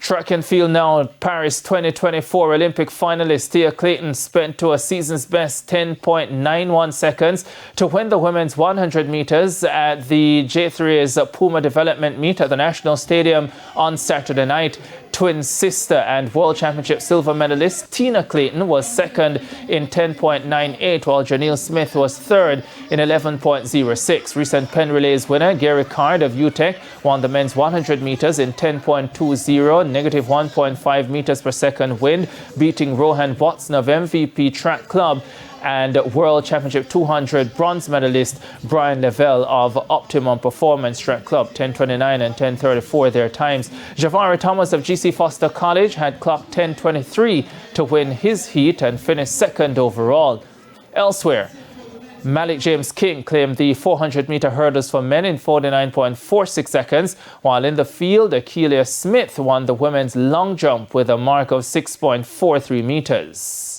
Track and field now. Paris 2024 Olympic finalist Clayton spent to a season's best 10.91 seconds to win the women's 100 meters at the JAAA's Puma Development Meet at the National Stadium on Saturday night. Twin sister and World Championship silver medalist Tina Clayton was second in 10.98, while Janelle Smith was third in 11.06. Recent Penn Relays winner Gary Card of UTEC won the men's 100 meters in 10.20, negative 1.5 meters per second wind, beating Rohan Watson of MVP Track Club and World Championship 200 bronze medalist Brian Lavelle of Optimum Performance Track Club. 10:29 and 10:34 their times. Javari Thomas of GC Foster College had clocked 10:23 to win his heat and finish second overall. Elsewhere, Malik James King claimed the 400-meter hurdles for men in 49.46 seconds, while in the field, Akeelia Smith won the women's long jump with a mark of 6.43 meters.